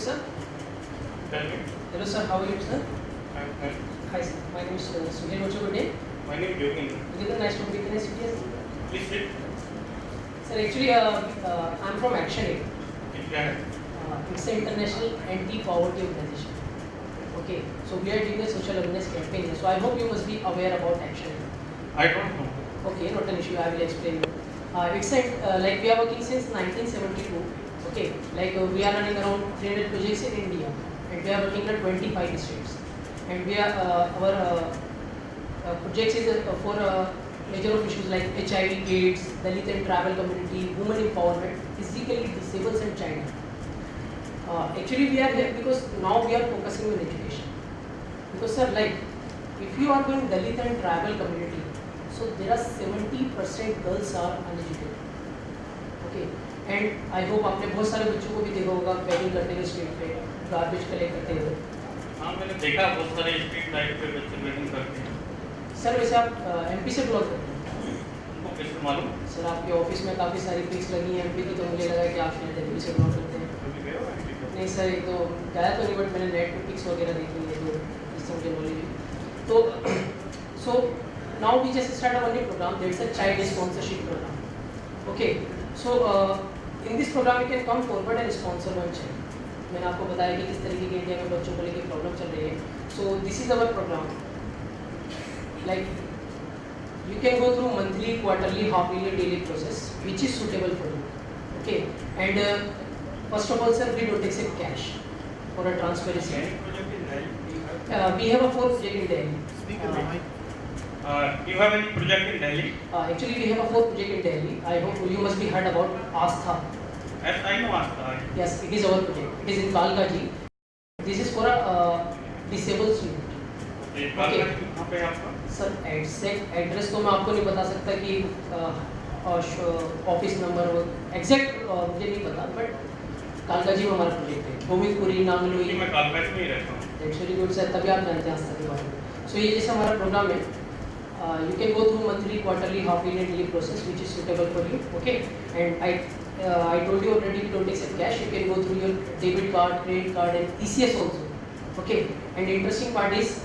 sir? Tell me. Hello sir, how are you sir? I'm fine. Hi sir, my name is Suhail. What's your good name? My name is Yogendra. Yogendra, nice to meet you. Nice to meet you. Please sit. Sir, actually, I'm from Action Aid. क्या है? It's an international anti-poverty organization. Okay, so we are doing a social awareness campaign. So I hope you must be aware about Action Aid. I don't know. Okay, not an issue. I will explain you. It's like we are working since 1972. Okay, like we are running around 300 projects in India, and we are working in 25 states. And we are our projects is for major of issues like HIV/AIDS, Dalit and tribal community, women empowerment, physically disabled and child. Actually, we are here because now we are focusing on education. Because sir, like if you are going Dalit and tribal community, so there are 70% girls are uneducated. Okay, and I hope आपने बहुत सारे बच्चों को भी देखा होगा batting करते हुए स्ट्रीट पे, गार्बेज कलेक्ट करते हुए. हाँ मैंने देखा बहुत सारे स्ट्रीट लाइट पे बच्चे वेटिंग करते हैं. सर वैसे आप एमपी से बिलोंग करते हैं? उनको कैसे मालूम? सर आपके ऑफिस में काफ़ी सारी पिक्स लगी हैं एमपी की, तो मुझे लगा कि आप शायद एमपी से बिलोंग करते हैं. कभी गए हो एमपी को? नहीं सर, एक तो गया तो नहीं, बट मैंने नेट पे पिक्स वगैरह देखी है तो इससे मुझे नॉलेज है. तो सो now we just started a new program. There is a child sponsorship program. Okay, so in this program you can come forward and sponsor one child. मैंने आपको बताया कि किस तरीके के इंडिया में बच्चों को लेकर प्रॉब्लम चल रही है. So this is our program. Like you can go through monthly, quarterly, half yearly, daily process which is suitable for you. Okay, and first of all, sir, we don't accept cash for a transparency. We have a 4 project in Delhi. You have any project in Delhi? Actually, we have a 4 project in Delhi. I hope you must be heard about Astha. Yes, I know Astha. Yes, it is our project. It is in Kalkaji. This is for a disabled student. Okay. कहाँ पे है आपका? Sir exact address तो मैं आपको नहीं बता सकता कि ऑफिस नंबर एग्जैक्ट मुझे नहीं पता, बट कालकाजी में हमारा प्रोजेक्ट है. गोविंदपुरी, नांगलोई. मैं कालकाजी में ही रहता हूँ. दैट्स वेरी गुड सर, तभी आप जानते हैं आस्था के बारे में. सो ये जैसे हमारा प्रोग्राम है, you can go through monthly, quarterly, half yearly, daily process which is suitable for you. Okay, and I told you already, you don't accept cash. You can go through your debit card, credit card and ECS also. Okay, and the interesting part is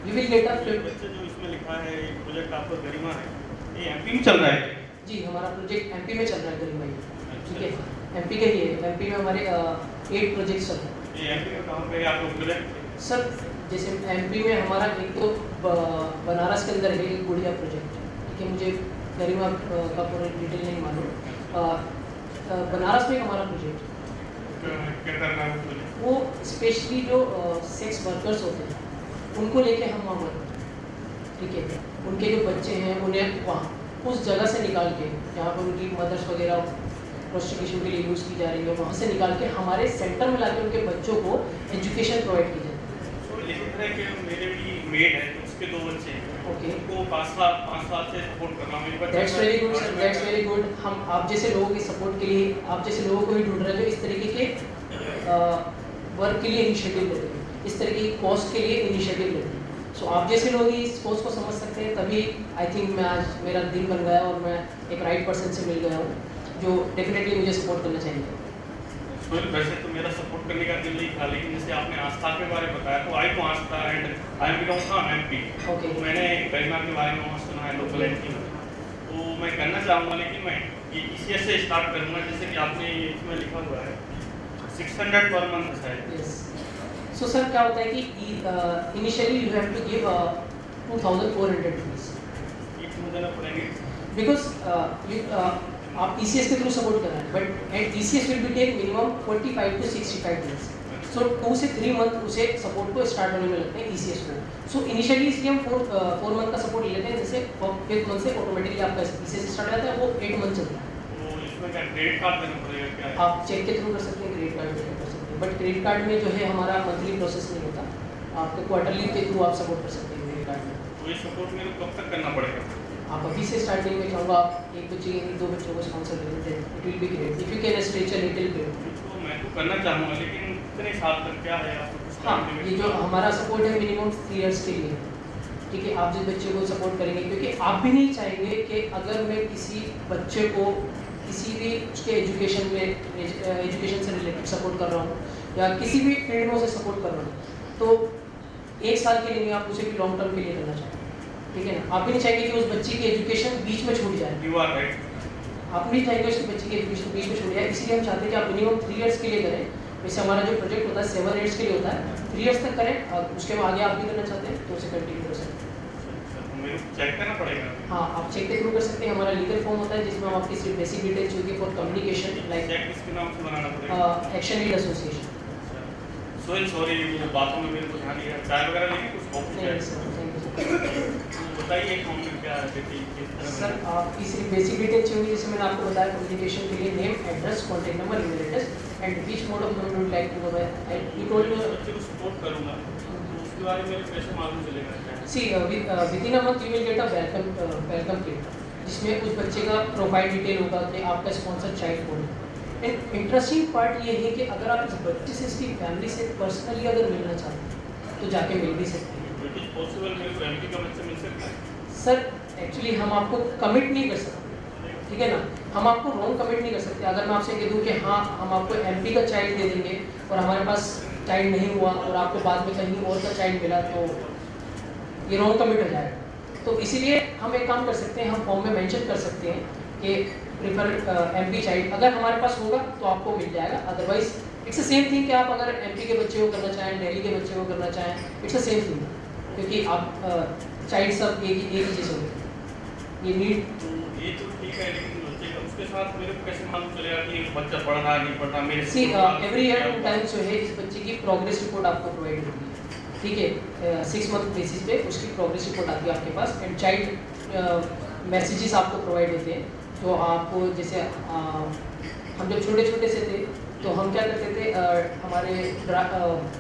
you will get a flip. जो इसमें लिखा है project आपका गरिमा है, ये MP में चल रहा है? जी, हमारा प्रोजेक्ट एमपी में चल रहा है गरिमा भाई. ठीक है, एमपी का ही है. एमपी में हमारे 8 प्रोजेक्ट्स चल रहे हैं. ये एमपी में कहाँ पे है आप लोग प्रोजेक्ट? सर जैसे एमपी में हमारा एक तो बनारस के अंदर है एक गुड़िया प्रोजेक्ट. ठीक है, मुझे गरिमा का पूरा डिटेल नहीं मालूम. बनारस में हमारा प्रोजेक्ट क्या करना है प्रोजेक्ट? वो स्पेशली जो सेक्स वर्कर्स होते हैं उनको लेके हम वहाँ वर्क करते हैं. ठीक है, उनके जो बच्चे हैं उन्हें वहाँ उस जगह से निकाल के जहाँ पर उनकी मदर्स वगैरह प्रोस्टिट्यूशन के लिए यूज़ की जा रही है, वहाँ से निकाल के हमारे सेंटर में लाके उनके बच्चों को एजुकेशन प्रोवाइड की जाती है. लिख रहे कि मेरे भी मेड है, उसके 2 बच्चे हैं. ओके, उनको 5 साल से सपोर्ट कर रहा हूँ. That's very good sir, that's very good. हम आप जैसे लोगों की सपोर्ट के लिए, आप जैसे लोगों को ही ढूंढ रहे हैं जो इस तरीके के वर्क के लिए इनिशिएटिव लेते हैं, इस तरीके की कॉस्ट के लिए इनिशिएटिव लेते हैं. सो आप जैसे लोग ही इस कॉस्ट को समझ सकते हैं, तभी आई थिंक मैं आज मेरा दिन बन गया और मैं एक राइट पर्सन से मिल गया हूँ जो डेफिनेटली मुझे सपोर्ट करना चाहिए. वैसे तो मेरा सपोर्ट करने का दिल नहीं था, लेकिन जैसे आपने आस्था के बारे में बताया तो आई को Aastha and I am belong from MP. Okay, तो मैंने गरिमा के बारे में वहाँ सुना है लोकल एमपी में, तो मैं करना चाहूँगा, लेकिन मैं ये इसी से स्टार्ट करूँगा जैसे कि आपने इसमें लिखा हुआ है 600 पर मंथ है. यस. सो सर क्या होता है कि initially you have to give 2400 rupees. ये क्यों देना पड़ेंगे? बिकॉज आप ECS के थ्रू सपोर्ट कर रहे हैं, but and ECS will be take minimum 45 to 65 days. So 2 से 3 मंथ उसे सपोर्ट को स्टार्ट होने में लगते हैं ECS को. सो इनिशियली इसलिए हम 4 मंथ का सपोर्ट लेते हैं, जैसे 5th मंथ से ऑटोमेटिकली आपका ECS स्टार्ट रहता है, वो 8 मंथ चलता है. तो इसमें क्या क्रेडिट कार्ड देना पड़ेगा क्या? आप चेक के थ्रू कर सकते हैं, क्रेडिट कार्ड के थ्रू कर सकते हैं, बट क्रेडिट कार्ड में जो है हमारा मंथली प्रोसेस नहीं होता, आपके क्वार्टरली के थ्रू आप सपोर्ट कर सकते हैं क्रेडिट कार्ड में. तो ये सपोर्ट मेरे को कब तक करना पड़ेगा? आप अभी से स्टार्टिंग में चाहूँगा आप एक बच्चे 2 बच्चों को स्पॉन्सर कर देते हैं. It will be great if you can stretch a little bit. तो मैं तो करना चाहूँगा, लेकिन कितने साल तक क्या है आपको कुछ? हाँ, ये जो हमारा सपोर्ट है मिनिमम 3 इयर्स के लिए. ठीक है, आप जिस बच्चे को सपोर्ट करेंगे, क्योंकि आप भी नहीं चाहेंगे कि अगर मैं किसी बच्चे को किसी भी उसके एजुकेशन से रिलेटेड सपोर्ट कर रहा हूँ, या किसी भी फील्ड में उसे सपोर्ट कर रहे हो, तो 1 साल के लिए नहीं, आप उसे भी लॉन्ग टर्म के लिए करना चाहते हैं, ठीक है ना। आप भी नहीं चाहेंगे कि उस बच्चे की एजुकेशन बीच में छूट जाए, यू आर राइट। आप नहीं चाहेंगे उस बच्चे की एजुकेशन बीच में छूट जाए, इसलिए हम चाहते हैं कि आप मिनिमम 3 इयर्स के लिए करें। वैसे हमारा जो प्रोजेक्ट होता है 7 इयर्स के लिए होता है, 3 इयर्स तक करें, और उसके बाद आगे आप भी करना चाहते हैं तो उसे कंटिन्यू कर सकते हैं। मेरे को चेक करना पड़ेगा? हाँ, आप चेक के थ्रू कर सकते हैं। हमारा लीगल फॉर्म होता है जिसमें हम आपकी सिर्फ बेसिक डिटेल्स होगी फॉर कम्युनिकेशन, लाइक चेक किसके नाम से बनाना पड़ेगा? Action lead association. सॉरी वो बातों में मेरे को ध्यान नहीं है। चाय वगैरह लेंगे कुछ कॉफी नहीं चाय? सर, थैंक यू बताइए फॉर्म में क्या देती है सर। आपकी सिर्फ बेसिक डिटेल्स होंगी, जैसे मैंने आपको बताया कम्युनिकेशन के लिए name, address, contact number, email address and which mode of payment would like to go by. You told me बच्चे को सपोर्ट करूंगा तो उसके बारे में कैसे मालूम चलेगा क्या? See within a month you will get a welcome kit, जिसमें उस बच्चे का प्रोफाइल डिटेल होगा कि आपका स्पॉन्सर चाइल्ड कौन है। एंड इंटरेस्टिंग पार्ट ये है कि अगर आप इस बच्चे से, इसकी फैमिली से पर्सनली अगर मिलना चाहते हैं तो जाके मिल भी सकते हैं। इट इज पॉसिबल मेरे को एमपी का बच्चा मिल सकता है? सर एक्चुअली हम आपको कमिट नहीं कर सकते, ठीक है ना, हम आपको रॉन्ग कमिट नहीं कर सकते। अगर मैं आपसे कह दूं कि हाँ हम आपको एमपी का चाइल्ड दे देंगे और हमारे पास चाइल्ड नहीं हुआ और आपको बाद में कहीं और का चाइल्ड मिला, तो ये रॉन्ग कमिट हो जाएगा। तो इसीलिए हम एक काम कर सकते हैं, हम फॉर्म में मेंशन कर सकते हैं कि प्रिफर एमपी चाइल्ड। अगर हमारे पास होगा तो आपको मिल जाएगा, otherwise it's the same thing कि आप अगर एमपी के बच्चे को करना चाहें, दिल्ली के बच्चे को करना चाहें, इट्स द सेम थिंग, क्योंकि आप चाइल्ड सब एक ही चीज़ होगी। ये नीड तो ये तो ठीक है, लेकिन बच्चे का उसके साथ मेरे को कैसे मालूम चलेगा कि बच्चा पढ़ रहा है नहीं पढ़ रहा? मेरे सी एवरी ईयर 2 टाइम्स जो है इस बच्चे की प्रोग्रेस रिपोर्ट आपको प्रोवाइड होती है, ठीक है। 6 मंथ बेसिस पे उसकी प्रोग्रेस रिपोर्ट आती है आपके पास। एंड चाइल्ड मैसेजेस आपको प्रोवाइड होते हैं, तो आपको जैसे हम जब छोटे छोटे से थे तो हम क्या करते थे, हमारे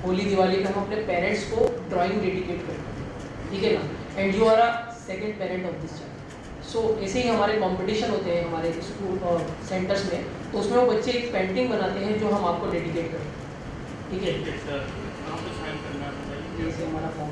होली दिवाली पे हम अपने पेरेंट्स को ड्राइंग डेडिकेट करते थे, ठीक है ना। And you are a second parent of this child. So ऐसे ही हमारे कंपटीशन होते हैं हमारे स्कूल सेंटर्स में, तो उसमें वो बच्चे एक पेंटिंग बनाते हैं जो हम आपको डेडिकेट करते हैं, ठीक है। सर कहाँ पे साइन करना है? जैसे हमारा फॉर्म